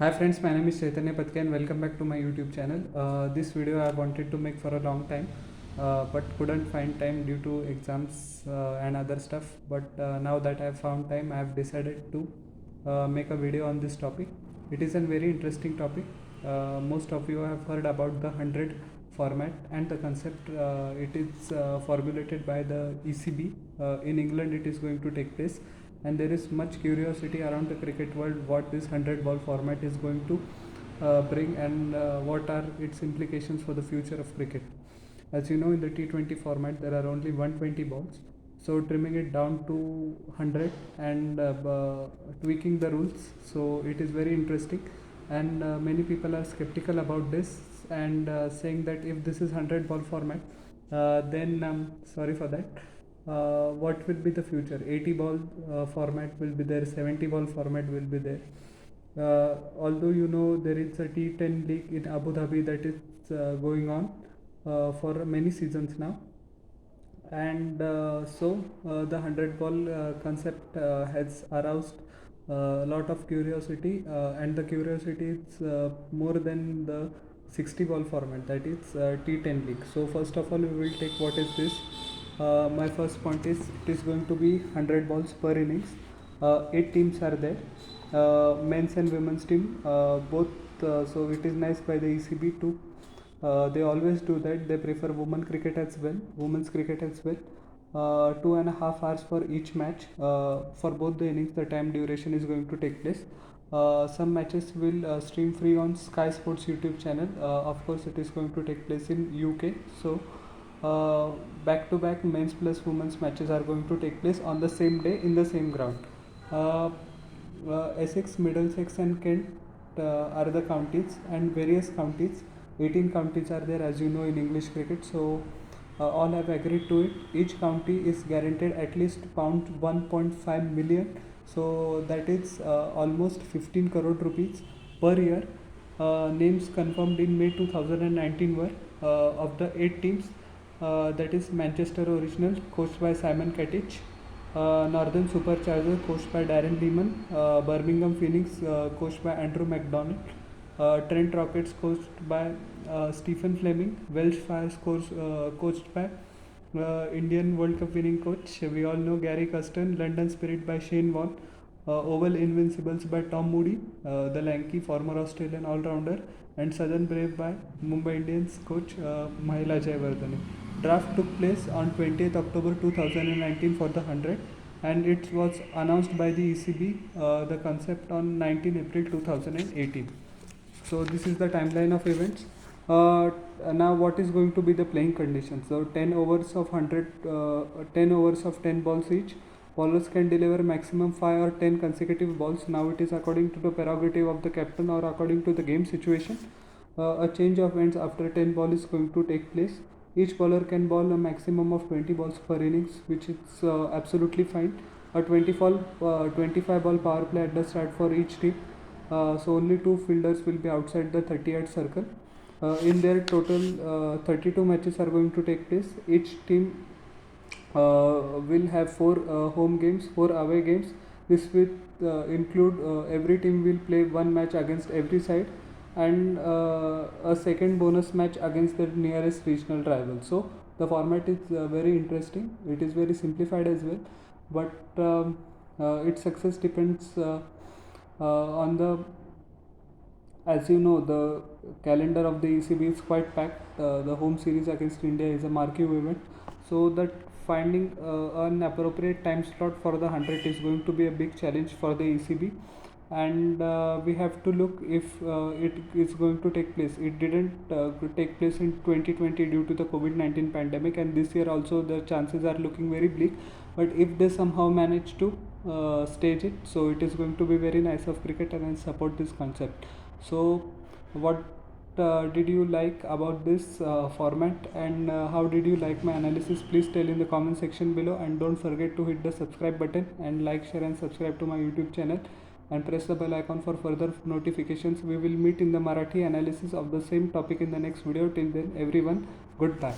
Hi friends, my name is Chaitanya Patke and welcome back to my YouTube channel. This video I wanted to make for a long time but couldn't find time due to exams and other stuff. But now that I have found time, I have decided to make a video on this topic. It is a very interesting topic. Most of you have heard about the 100 format and the concept. It is formulated by the ECB. In England it is going to take place, and there is much curiosity around the cricket world what this 100 ball format is going to bring, and what are its implications for the future of cricket. As you know, in the T20 format there are only 120 balls, so trimming it down to 100 and tweaking the rules, so it is very interesting. And many people are skeptical about this and saying that if this is 100 ball format, then sorry for that, what will be the future? 80 ball format will be there, 70 ball format will be there. Although you know there is a T10 league in Abu Dhabi that is going on for many seasons now, and the 100 ball concept has aroused a lot of curiosity, and the curiosity is more than the 60 ball format, that is T10 league. So first of all we will take what is this. My first point is it is going to be 100 balls per innings. 8 teams are there, men's and women's team both, so it is nice by the ECB too. They always do that. They prefer women's cricket as well. 2.5 hours for each match. For both the innings, the time duration is going to take place. Some matches will stream free on Sky Sports YouTube channel. Of course, it is going to take place in UK. So, back-to-back men's plus women's matches are going to take place on the same day in the same ground. Essex, Middlesex, and Kent are the counties, and various counties. 18 counties are there, as you know, in English cricket. So all have agreed to it. Each county is guaranteed at least pound 1.5 million. So that is almost 15 crore rupees per year. Names confirmed in May 2019 were of the 8 teams. That is Manchester Original, coached by Simon Katich. Northern Supercharger, coached by Darren Lehman. Birmingham Phoenix, coached by Andrew McDonald. Trent Rockets, coached by Stephen Fleming. Welsh Fires, coached by Indian World Cup winning coach, we all know, Gary Custon. London Spirit by Shane Warne. Oval Invincibles by Tom Moody, the lanky former Australian all-rounder. And Southern Brave by Mumbai Indians coach Mahela Jayawardene. Draft took place on 20th October 2019 for the 100, and it was announced by the ECB, the concept, on 19 April 2018. So this is the timeline of events. Now what is going to be the playing conditions? So 10 overs of 10 overs of 10 balls each. Bowlers can deliver maximum 5 or 10 consecutive balls. Now it is according to the prerogative of the captain or according to the game situation. A change of ends after 10 ball is going to take place. Each bowler can bowl a maximum of 20 balls per innings, which is absolutely fine. A 25 ball power play at the start for each team. So only 2 fielders will be outside the 30-yard circle. In their total 32 matches are going to take place. Each team will have 4 home games, 4 away games. This will include every team will play 1 match against every side, and a second bonus match against the nearest regional rival. So the format is very interesting. It is very simplified as well, but its success depends on the, as you know, the calendar of the ECB is quite packed. The home series against India is a marquee event, so that finding an appropriate time slot for the 100 is going to be a big challenge for the ECB, and we have to look if it is going to take place. It didn't take place in 2020 due to the COVID-19 pandemic, and this year also the chances are looking very bleak. But if they somehow manage to stage it, so it is going to be very nice of cricket, and I support this concept. So what did you like about this format, and how did you like my analysis? Please tell in the comment section below, and don't forget to hit the subscribe button and like, share and subscribe to my YouTube channel, and press the bell icon for further notifications. We will meet in the Marathi analysis of the same topic in the next video. Till then, everyone, goodbye.